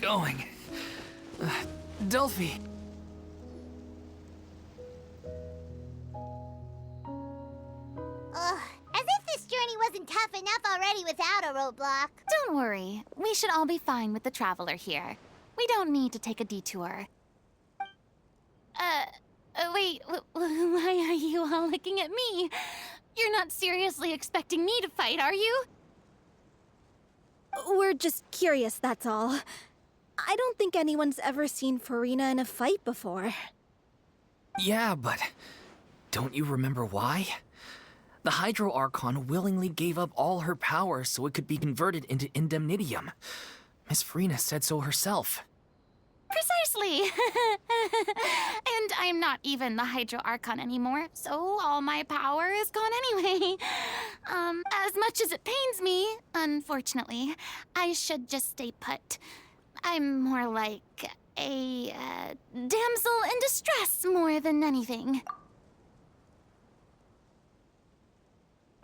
going. Delphi. As if this journey wasn't tough enough already without a roadblock. Don't worry. We should all be fine with the traveler here. We don't need to take a detour. Wait, why are you all looking at me? You're not seriously expecting me to fight, are you? We're just curious, that's all. I don't think anyone's ever seen Farina in a fight before. Yeah, but don't you remember why? The Hydro Archon willingly gave up all her power so it could be converted into Indemnitium. Miss Farina said so herself. Precisely! And I'm not even the Hydro Archon anymore, so all my power is gone anyway. As much as it pains me, unfortunately, I should just stay put. I'm more like a damsel in distress more than anything.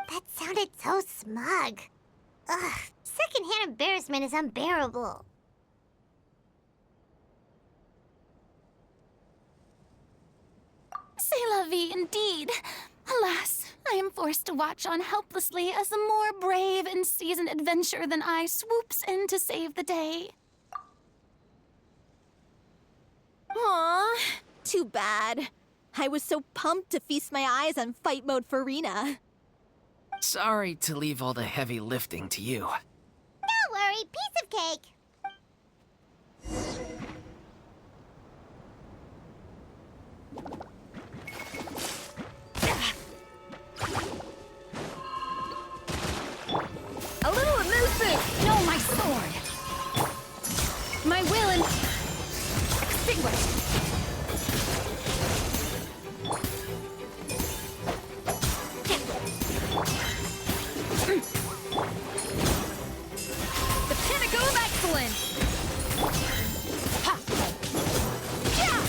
That sounded so smug. Ugh, secondhand embarrassment is unbearable. C'est la vie, indeed. Alas, I am forced to watch on helplessly as a more brave and seasoned adventurer than I swoops in to save the day. Aw, too bad. I was so pumped to feast my eyes on fight mode Farina. Sorry to leave all the heavy lifting to you. Don't worry, piece of cake. A little elusive! No, my sword! My will and... extinguished! The pinnacle of excellence! Ha! Yeah!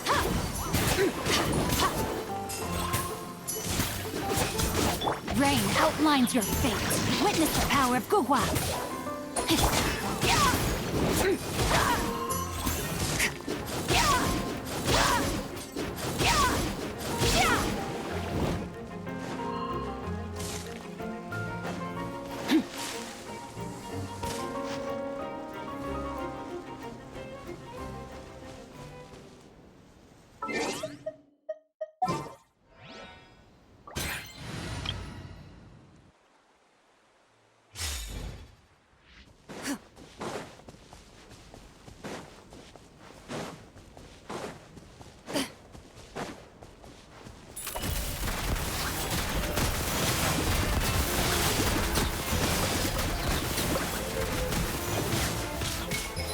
Ha! Ha! Rain outlines your fate. Witness the power of Guhua.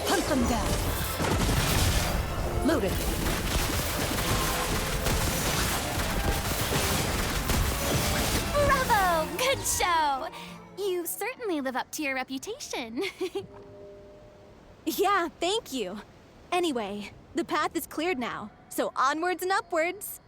Hunt them down. Loaded. Bravo! Good show! You certainly live up to your reputation. Yeah, thank you. Anyway, the path is cleared now, so onwards and upwards.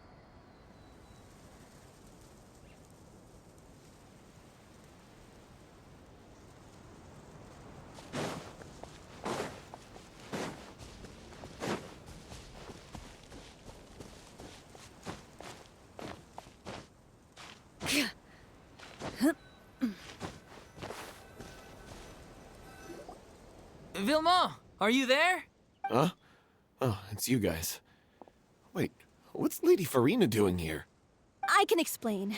Vilma, are you there? Huh? Oh, it's you guys. Wait, what's Lady Farina doing here? I can explain.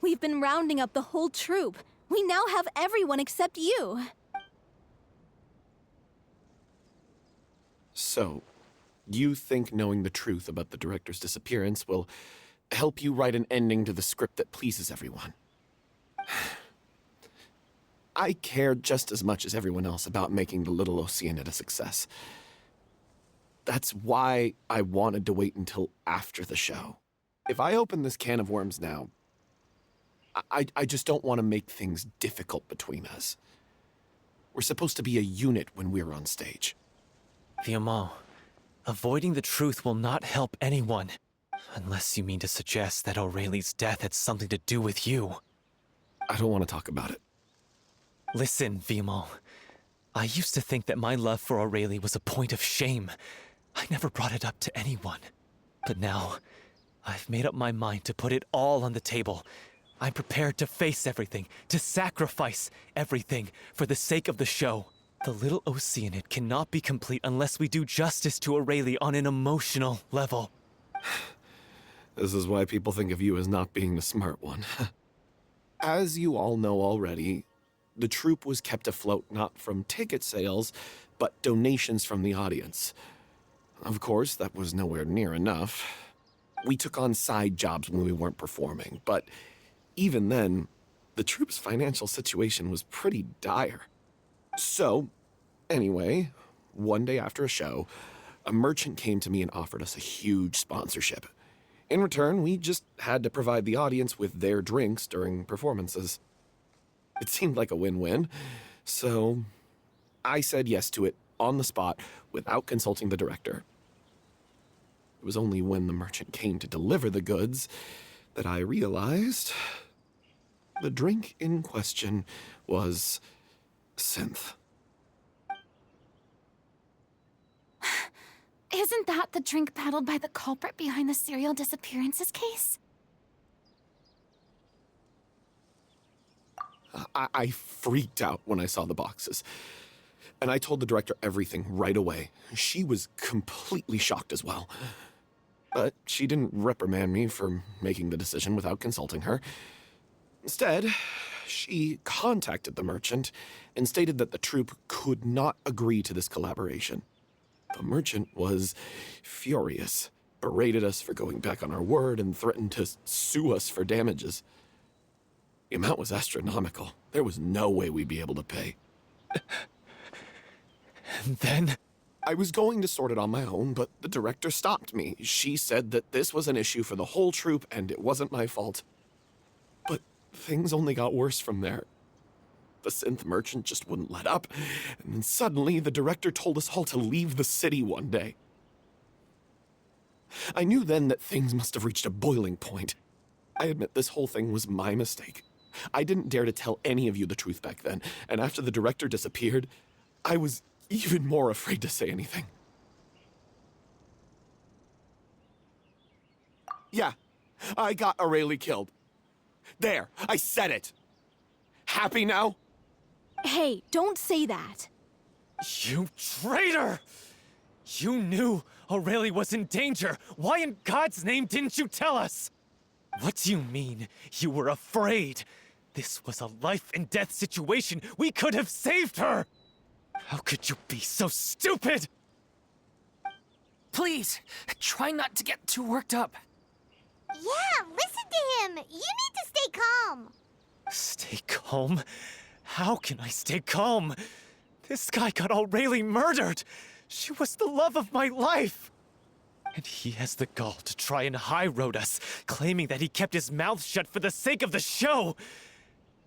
We've been rounding up the whole troop. We now have everyone except you. So, you think knowing the truth about the director's disappearance will help you write an ending to the script that pleases everyone? I care just as much as everyone else about making the Little Oceanid a success. That's why I wanted to wait until after the show. If I open this can of worms now, I just don't want to make things difficult between us. We're supposed to be a unit when we're on stage. Vilma, avoiding the truth will not help anyone. Unless you mean to suggest that Aurelie's death had something to do with you. I don't want to talk about it. Listen, Vilma. I used to think that my love for Aurelie was a point of shame. I never brought it up to anyone. But now, I've made up my mind to put it all on the table. I'm prepared to face everything, to sacrifice everything for the sake of the show. The little Oceanid cannot be complete unless we do justice to Aurelie on an emotional level. This is why people think of you as not being the smart one. As you all know already, the troupe was kept afloat not from ticket sales, but donations from the audience. Of course, that was nowhere near enough. We took on side jobs when we weren't performing, but even then, the troupe's financial situation was pretty dire. So, anyway, one day after a show, a merchant came to me and offered us a huge sponsorship. In return, we just had to provide the audience with their drinks during performances. It seemed like a win-win, so I said yes to it on the spot without consulting the director. It was only when the merchant came to deliver the goods that I realized the drink in question was synth. Isn't that the drink peddled by the culprit behind the serial disappearances case? I freaked out when I saw the boxes. And I told the director everything right away. She was completely shocked as well. But she didn't reprimand me for making the decision without consulting her. Instead, she contacted the merchant and stated that the troupe could not agree to this collaboration. The merchant was furious, berated us for going back on our word, and threatened to sue us for damages. The amount was astronomical. There was no way we'd be able to pay. And then? I was going to sort it on my own, but the director stopped me. She said that this was an issue for the whole troupe and it wasn't my fault. But things only got worse from there. The synth merchant just wouldn't let up, and then suddenly the director told us all to leave the city one day. I knew then that things must have reached a boiling point. I admit this whole thing was my mistake. I didn't dare to tell any of you the truth back then, and after the director disappeared, I was even more afraid to say anything. Yeah, I got Aurelie killed. There, I said it. Happy now? Hey, don't say that. You traitor! You knew Aurelie was in danger. Why in God's name didn't you tell us? What do you mean, you were afraid? This was a life-and-death situation. We could have saved her! How could you be so stupid? Please, try not to get too worked up. Yeah, listen to him. You need to stay calm. Stay calm? How can I stay calm? This guy got Aurelie murdered! She was the love of my life! And he has the gall to try and high-road us, claiming that he kept his mouth shut for the sake of the show!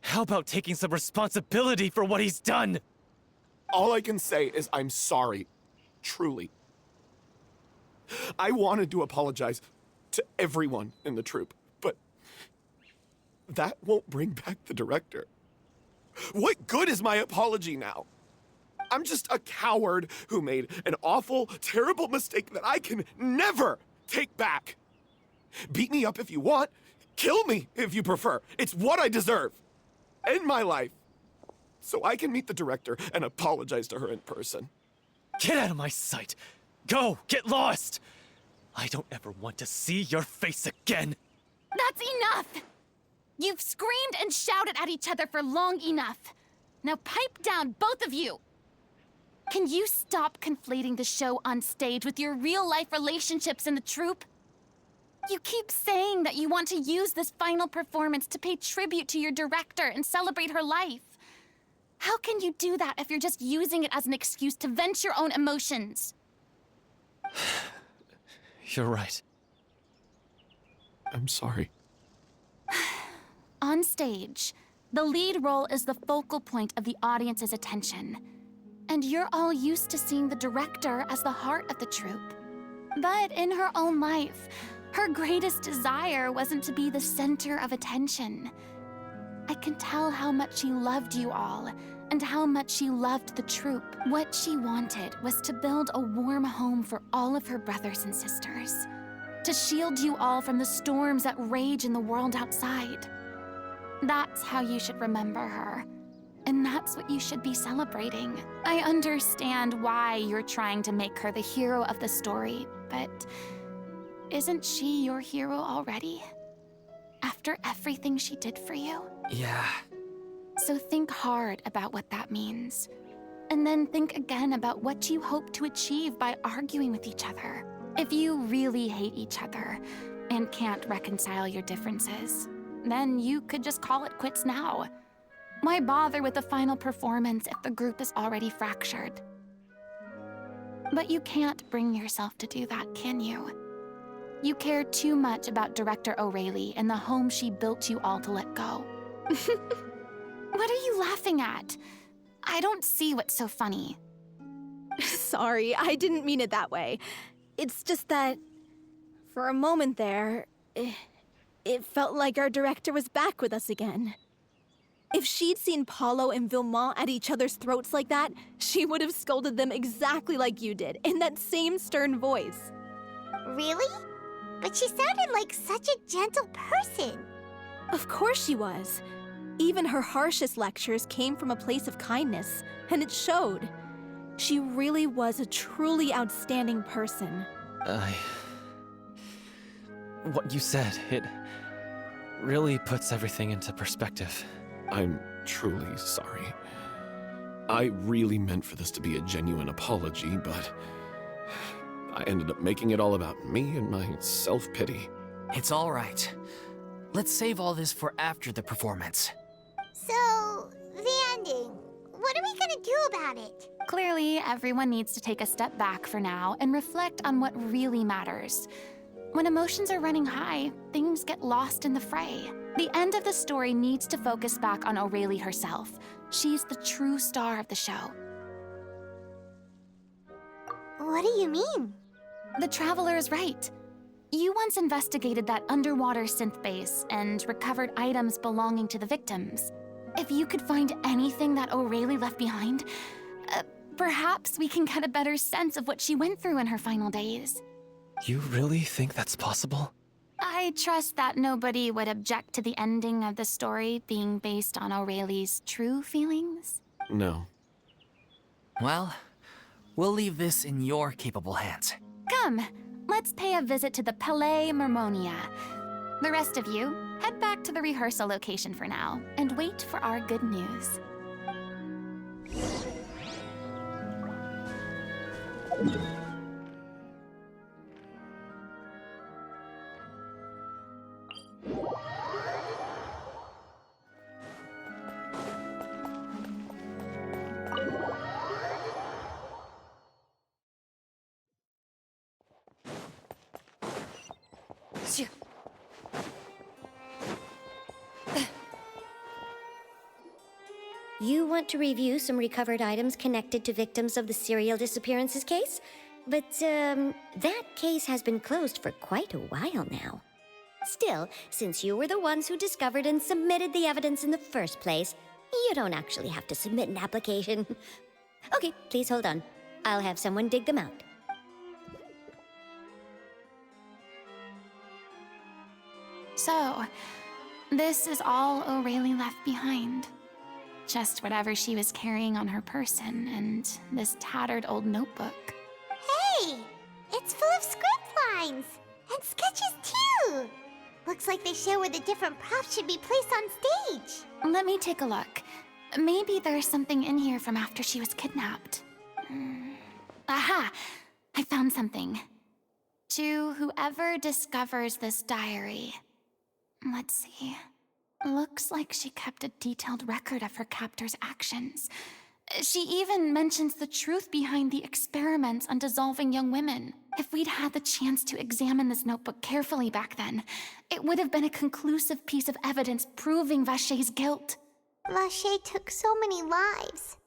How about taking some responsibility for what he's done? All I can say is I'm sorry. Truly. I wanted to apologize to everyone in the troupe, but that won't bring back the director. What good is my apology now? I'm just a coward who made an awful, terrible mistake that I can never take back. Beat me up if you want. Kill me if you prefer. It's what I deserve. End my life. So I can meet the director and apologize to her in person. Get out of my sight! Go! Get lost! I don't ever want to see your face again! That's enough! You've screamed and shouted at each other for long enough. Now pipe down, both of you! Can you stop conflating the show on stage with your real-life relationships in the troupe? You keep saying that you want to use this final performance to pay tribute to your director and celebrate her life. How can you do that if you're just using it as an excuse to vent your own emotions? You're right. I'm sorry. On stage, the lead role is the focal point of the audience's attention. And you're all used to seeing the director as the heart of the troupe. But in her own life, her greatest desire wasn't to be the center of attention. I can tell how much she loved you all, and how much she loved the troop. What she wanted was to build a warm home for all of her brothers and sisters, to shield you all from the storms that rage in the world outside. That's how you should remember her. And that's what you should be celebrating. I understand why you're trying to make her the hero of the story, but isn't she your hero already? After everything she did for you? Yeah. So think hard about what that means. And then think again about what you hope to achieve by arguing with each other. If you really hate each other and can't reconcile your differences, then you could just call it quits now. Why bother with the final performance if the group is already fractured? But you can't bring yourself to do that, can you? You care too much about Director O'Reilly and the home she built you all to let go. What are you laughing at? I don't see what's so funny. Sorry, I didn't mean it that way. It's just that, for a moment there, it felt like our director was back with us again. If she'd seen Paulo and Vilmont at each other's throats like that, she would have scolded them exactly like you did, in that same stern voice. Really? But she sounded like such a gentle person. Of course she was. Even her harshest lectures came from a place of kindness, and it showed. She really was a truly outstanding person. What you said, it really puts everything into perspective. I'm truly sorry. I really meant for this to be a genuine apology, but I ended up making it all about me and my self-pity. It's all right. Let's save all this for after the performance. So, the ending. What are we gonna do about it? Clearly, everyone needs to take a step back for now and reflect on what really matters. When emotions are running high, things get lost in the fray. The end of the story needs to focus back on O'Reilly herself. She's the true star of the show. What do you mean? The Traveler is right. You once investigated that underwater synth base and recovered items belonging to the victims. If you could find anything that O'Reilly left behind, perhaps we can get a better sense of what she went through in her final days. You really think that's possible? I trust that nobody would object to the ending of the story being based on O'Reilly's true feelings. No. Well, we'll leave this in your capable hands. Come, let's pay a visit to the Palais Mermonia. The rest of you, head back to the rehearsal location for now, and wait for our good news. You want to review some recovered items connected to victims of the serial disappearances case? But, that case has been closed for quite a while now. Still, since you were the ones who discovered and submitted the evidence in the first place, you don't actually have to submit an application. Okay, please hold on. I'll have someone dig them out. So, this is all O'Reilly left behind. Just whatever she was carrying on her person and this tattered old notebook. Hey! It's full of script lines! And sketches too! Looks like they show where the different props should be placed on stage. Let me take a look. Maybe there's something in here from after she was kidnapped. Aha! I found something. To whoever discovers this diary. Let's see. Looks like she kept a detailed record of her captor's actions. She even mentions the truth behind the experiments on dissolving young women. If we'd had the chance to examine this notebook carefully back then, it would have been a conclusive piece of evidence proving Vacher's guilt. Vacher took so many lives.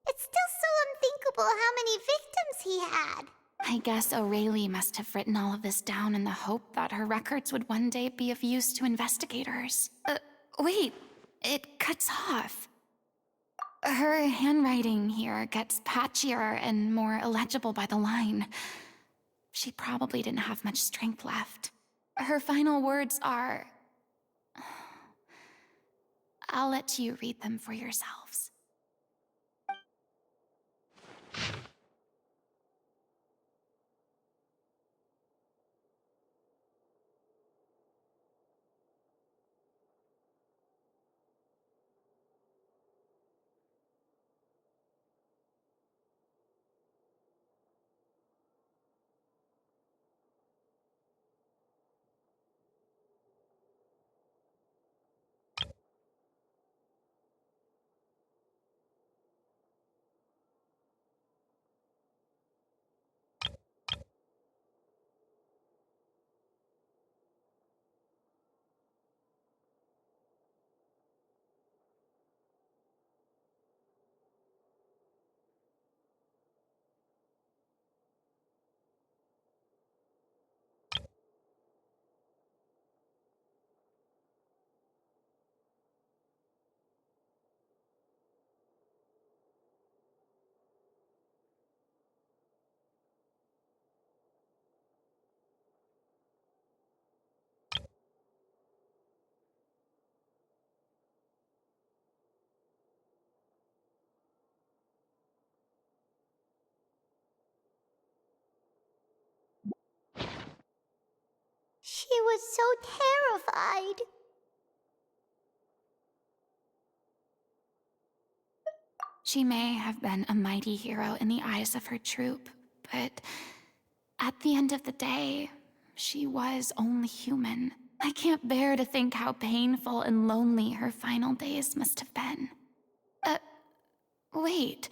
It's still so unthinkable how many victims he had. I guess O'Reilly must have written all of this down in the hope that her records would one day be of use to investigators. Wait, it cuts off. Her handwriting here gets patchier and more illegible by the line. She probably didn't have much strength left. Her final words are... I'll let you read them for yourselves. She was so terrified. She may have been a mighty hero in the eyes of her troop, but at the end of the day, she was only human. I can't bear to think how painful and lonely her final days must have been. Wait.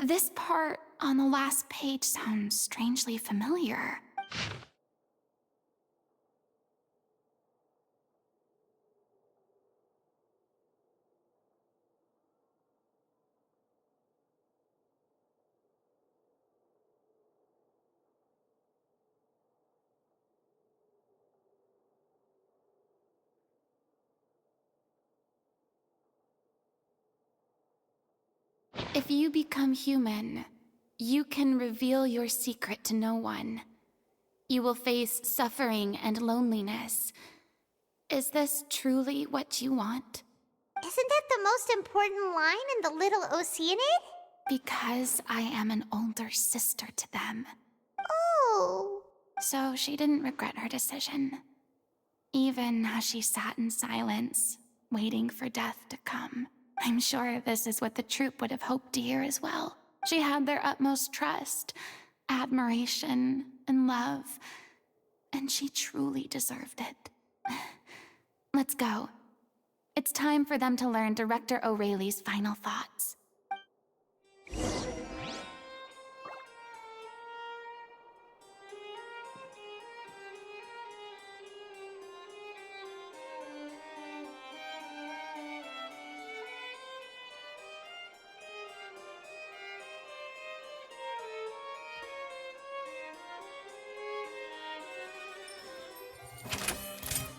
This part on the last page sounds strangely familiar. If you become human, you can reveal your secret to no one. You will face suffering and loneliness. Is this truly what you want? Isn't that the most important line in the Little Oceanid? Because I am an older sister to them. Oh. So she didn't regret her decision. Even as she sat in silence, waiting for death to come. I'm sure this is what the troupe would have hoped to hear as well. She had their utmost trust, admiration, and love. And she truly deserved it. Let's go. It's time for them to learn Director O'Reilly's final thoughts.